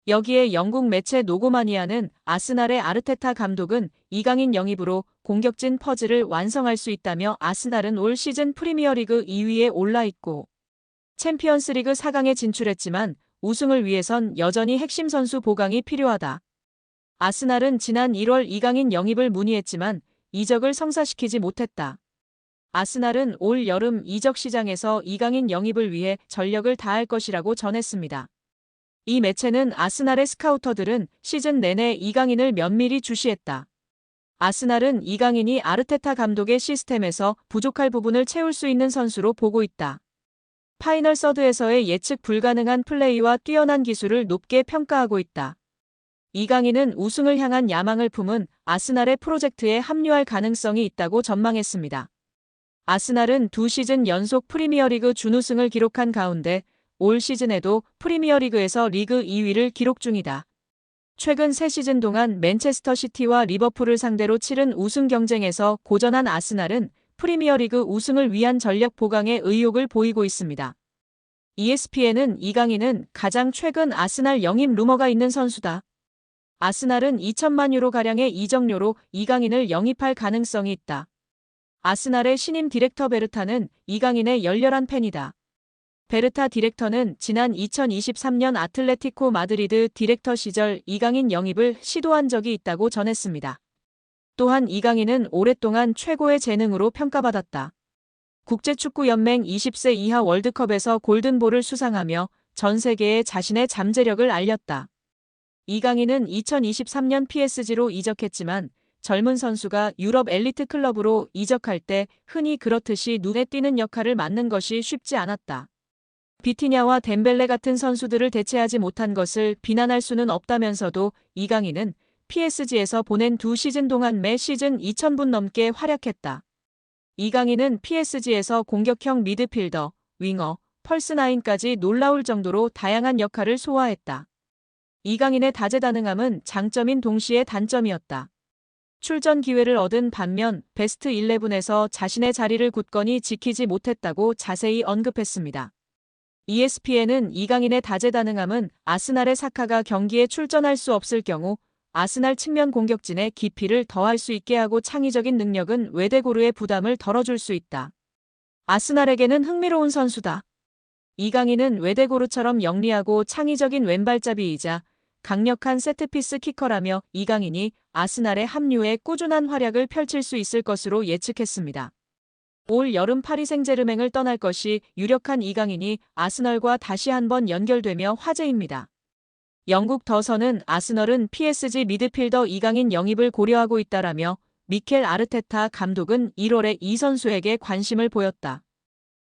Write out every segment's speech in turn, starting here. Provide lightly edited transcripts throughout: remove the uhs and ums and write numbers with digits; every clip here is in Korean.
여기에 영국 매체 노고마니아는 아스날의 아르테타 감독은 이강인 영입으로 공격진 퍼즐을 완성할 수 있다며 아스날은 올 시즌 프리미어리그 2위에 올라 있고 챔피언스리그 4강에 진출했지만 우승을 위해선 여전히 핵심 선수 보강이 필요하다. 아스날은 지난 1월 이강인 영입을 문의했지만 이적을 성사시키지 못했다. 아스날은 올 여름 이적 시장에서 이강인 영입을 위해 전력을 다할 것이라고 전했습니다. 이 매체는 아스날의 스카우터들은 시즌 내내 이강인을 면밀히 주시했다. 아스날은 이강인이 아르테타 감독의 시스템에서 부족할 부분을 채울 수 있는 선수로 보고 있다. 파이널 서드에서의 예측 불가능한 플레이와 뛰어난 기술을 높게 평가하고 있다. 이강인은 우승을 향한 야망을 품은 아스날의 프로젝트에 합류할 가능성이 있다고 전망했습니다. 아스날은 2시즌 연속 프리미어리그 준우승을 기록한 가운데 올 시즌에도 프리미어리그에서 리그 2위를 기록 중이다. 최근 3시즌 동안 맨체스터 시티와 리버풀을 상대로 치른 우승 경쟁에서 고전한 아스날은 프리미어리그 우승을 위한 전력 보강에 의욕을 보이고 있습니다. ESPN은 이강인은 가장 최근 아스날 영입 루머가 있는 선수다. 아스날은 2천만 유로가량의 이적료로 이강인을 영입할 가능성이 있다. 아스날의 신임 디렉터 베르타는 이강인의 열렬한 팬이다. 베르타 디렉터는 지난 2023년 아틀레티코 마드리드 디렉터 시절 이강인 영입을 시도한 적이 있다고 전했습니다. 또한 이강인은 오랫동안 최고의 재능으로 평가받았다. 국제축구연맹 20세 이하 월드컵에서 골든볼을 수상하며 전 세계에 자신의 잠재력을 알렸다. 이강인은 2023년 PSG로 이적했지만 젊은 선수가 유럽 엘리트 클럽으로 이적할 때 흔히 그렇듯이 눈에 띄는 역할을 맡는 것이 쉽지 않았다. 비티냐와 덴벨레 같은 선수들을 대체하지 못한 것을 비난할 수는 없다면서도 이강인은 PSG에서 보낸 2시즌 동안 매 시즌 2,000분 넘게 활약했다. 이강인은 PSG에서 공격형 미드필더, 윙어, 펄스나인까지 놀라울 정도로 다양한 역할을 소화했다. 이강인의 다재다능함은 장점인 동시에 단점이었다. 출전 기회를 얻은 반면 베스트 11에서 자신의 자리를 굳건히 지키지 못했다고 자세히 언급했습니다. ESPN은 이강인의 다재다능함은 아스날의 사카가 경기에 출전할 수 없을 경우 아스날 측면 공격진의 깊이를 더할 수 있게 하고 창의적인 능력은 웨데고르의 부담을 덜어줄 수 있다. 아스날에게는 흥미로운 선수다. 이강인은 웨데고르처럼 영리하고 창의적인 왼발잡이이자 강력한 세트피스 키커라며 이강인이 아스날의 합류에 꾸준한 활약을 펼칠 수 있을 것으로 예측했습니다. 올 여름 파리 생제르맹을 떠날 것이 유력한 이강인이 아스널과 다시 한번 연결되며 화제입니다. 영국 더선은 아스널은 PSG 미드필더 이강인 영입을 고려하고 있다라며 미켈 아르테타 감독은 1월에 이 선수에게 관심을 보였다.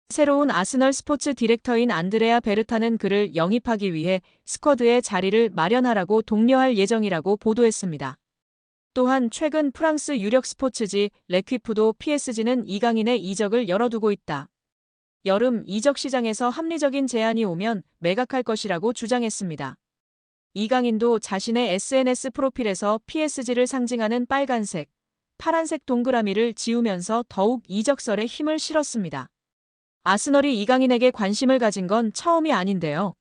새로운 아스널 스포츠 디렉터인 안드레아 베르타는 그를 영입하기 위해 스쿼드에 자리를 마련하라고 독려할 예정이라고 보도했습니다. 또한 최근 프랑스 유력 스포츠지 레퀴프도 PSG는 이강인의 이적을 열어두고 있다. 여름 이적 시장에서 합리적인 제안이 오면 매각할 것이라고 주장했습니다. 이강인도 자신의 SNS 프로필에서 PSG를 상징하는 빨간색, 파란색 동그라미를 지우면서 더욱 이적설에 힘을 실었습니다. 아스널이 이강인에게 관심을 가진 건 처음이 아닌데요.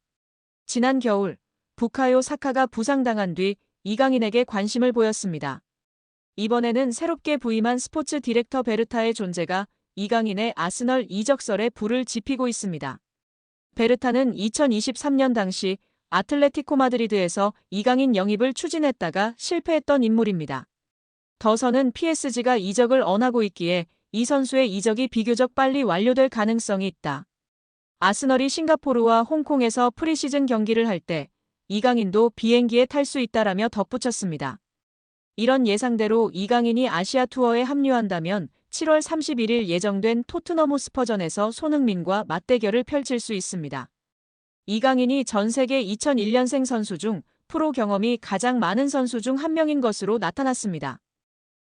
지난 겨울 부카요 사카가 부상당한 뒤 이강인에게 관심을 보였습니다. 이번에는 새롭게 부임한 스포츠 디렉터 베르타의 존재가 이강인의 아스널 이적설에 불을 지피고 있습니다. 베르타는 2023년 당시 아틀레티코 마드리드에서 이강인 영입을 추진했다가 실패했던 인물입니다. 더선은 PSG가 이적을 언하고 있기에 이 선수의 이적이 비교적 빨리 완료될 가능성이 있다. 아스널이 싱가포르와 홍콩에서 프리시즌 경기를 할 때 이강인도 비행기에 탈 수 있다라며 덧붙였습니다. 이런 예상대로 이강인이 아시아 투어에 합류한다면 7월 31일 예정된 토트넘 호스퍼전에서 손흥민과 맞대결을 펼칠 수 있습니다. 이강인이 전 세계 2001년생 선수 중 프로 경험이 가장 많은 선수 중 한 명인 것으로 나타났습니다.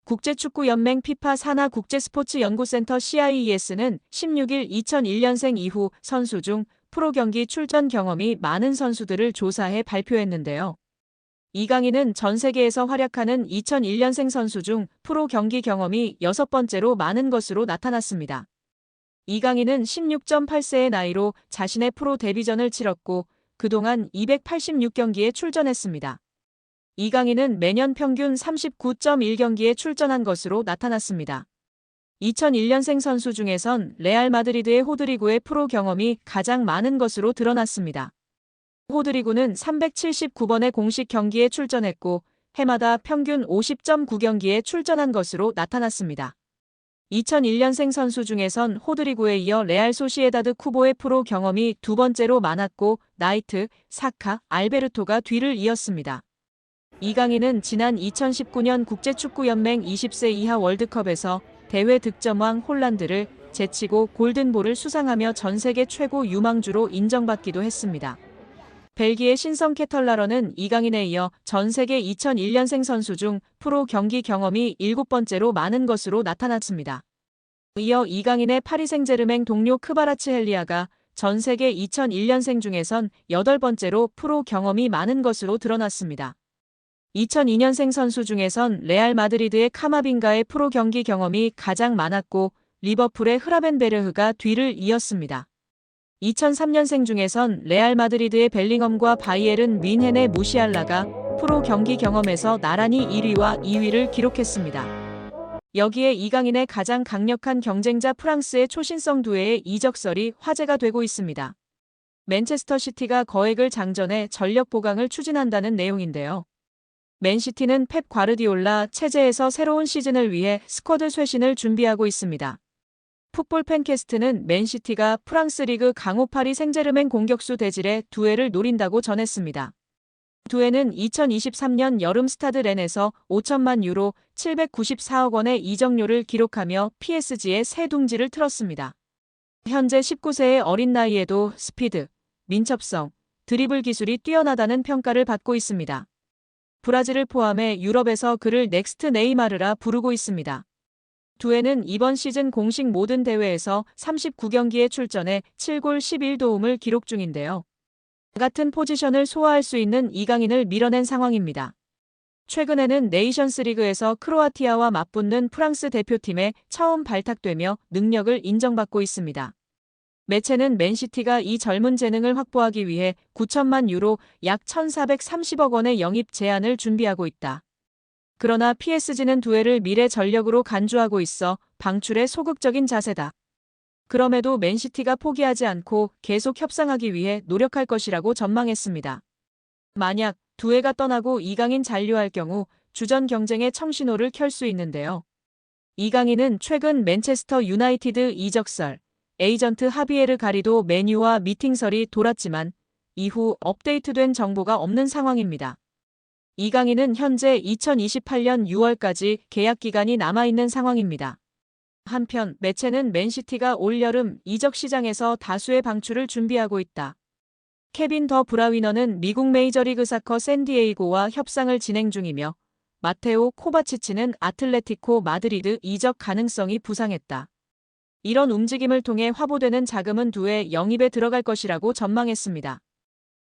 국제축구연맹 피파 산하 국제스포츠연구센터 CIES는 16일 2001년생 이후 선수 중 프로 경기 출전 경험이 많은 선수들을 조사해 발표했는데요. 이강인은 전 세계에서 활약하는 2001년생 선수 중 프로 경기 경험이 6번째로 많은 것으로 나타났습니다. 이강인은 16.8세의 나이로 자신의 프로 데뷔전을 치렀고 그동안 286경기에 출전했습니다. 이강인은 매년 평균 39.1경기에 출전한 것으로 나타났습니다. 2001년생 선수 중에선 레알 마드리드의 호드리고의 프로 경험이 가장 많은 것으로 드러났습니다. 호드리고는 379번의 공식 경기에 출전했고 해마다 평균 50.9경기에 출전한 것으로 나타났습니다. 2001년생 선수 중에선 호드리고에 이어 레알 소시에다드 쿠보의 프로 경험이 두 번째로 많았고 나이트, 사카, 알베르토가 뒤를 이었습니다. 이강인은 지난 2019년 국제축구연맹 20세 이하 월드컵에서 대회 득점왕 홀란드를 제치고 골든볼을 수상하며 전 세계 최고 유망주로 인정받기도 했습니다. 벨기에 신성 케털라러는 이강인에 이어 전 세계 2001년생 선수 중 프로 경기 경험이 7번째로 많은 것으로 나타났습니다. 이어 이강인의 파리 생제르맹 동료 크바라츠헬리아가 전 세계 2001년생 중에선 8번째로 프로 경험이 많은 것으로 드러났습니다. 2002년생 선수 중에선 레알 마드리드의 카마빙가의 프로 경기 경험이 가장 많았고 리버풀의 흐라벤베르흐가 뒤를 이었습니다. 2003년생 중에선 레알 마드리드의 벨링엄과 바이에른 뮌헨의 무시알라가 프로 경기 경험에서 나란히 1위와 2위를 기록했습니다. 여기에 이강인의 가장 강력한 경쟁자 프랑스의 초신성 두뇌의 이적설이 화제가 되고 있습니다. 맨체스터 시티가 거액을 장전해 전력 보강을 추진한다는 내용인데요. 맨시티는 펩 과르디올라 체제에서 새로운 시즌을 위해 스쿼드 쇄신을 준비하고 있습니다. 풋볼 팬캐스트는 맨시티가 프랑스 리그 강호 파리 생제르맹 공격수 데질의 두에를 노린다고 전했습니다. 두에는 2023년 여름 스타드 렌에서 5천만 유로 794억 원의 이적료를 기록하며 PSG의 새 둥지를 틀었습니다. 현재 19세의 어린 나이에도 스피드, 민첩성, 드리블 기술이 뛰어나다는 평가를 받고 있습니다. 브라질을 포함해 유럽에서 그를 넥스트 네이마르라 부르고 있습니다. 두에는 이번 시즌 공식 모든 대회에서 39경기에 출전해 7골 11도움을 기록 중인데요. 같은 포지션을 소화할 수 있는 이강인을 밀어낸 상황입니다. 최근에는 네이션스 리그에서 크로아티아와 맞붙는 프랑스 대표팀에 처음 발탁되며 능력을 인정받고 있습니다. 매체는 맨시티가 이 젊은 재능을 확보하기 위해 9천만 유로 약 1,430억 원의 영입 제안을 준비하고 있다. 그러나 PSG는 두에를 미래 전력으로 간주하고 있어 방출에 소극적인 자세다. 그럼에도 맨시티가 포기하지 않고 계속 협상하기 위해 노력할 것이라고 전망했습니다. 만약 두에가 떠나고 이강인 잔류할 경우 주전 경쟁의 청신호를 켤 수 있는데요. 이강인은 최근 맨체스터 유나이티드 이적설, 에이전트 하비에르 가리도 메뉴와 미팅설이 돌았지만 이후 업데이트된 정보가 없는 상황입니다. 이강인은 현재 2028년 6월까지 계약 기간이 남아있는 상황입니다. 한편 매체는 맨시티가 올여름 이적 시장에서 다수의 방출을 준비하고 있다. 케빈 더 브라위너는 미국 메이저리그 사커 샌디에이고와 협상을 진행 중이며 마테오 코바치치는 아틀레티코 마드리드 이적 가능성이 부상했다. 이런 움직임을 통해 화보되는 자금은 두에 영입에 들어갈 것이라고 전망했습니다.